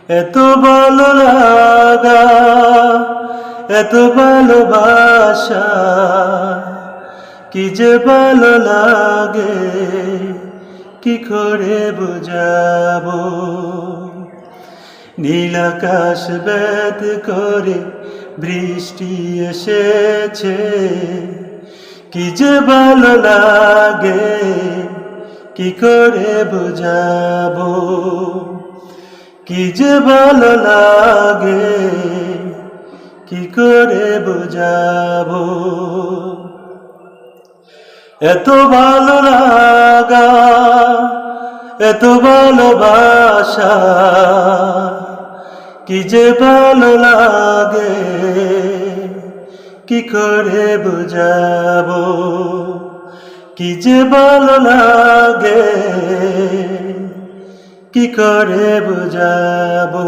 এত ভালো লাগা, এত ভালোবাসা, কি যে ভালো লাগে, কি করে বুঝাবো। নীল আকাশ বেদ করে বৃষ্টি এসেছে, কি যে ভালো লাগে, কি করে বুঝাবো। কি যে ভালো লাগে, কি করে বুঝাবো। এত ভালো লাগা, এত ভালোবাসা, কি যে ভালো লাগে, কি করে বুঝাবো। কি যে ভালো লাগে, কি করে বুঝাবো।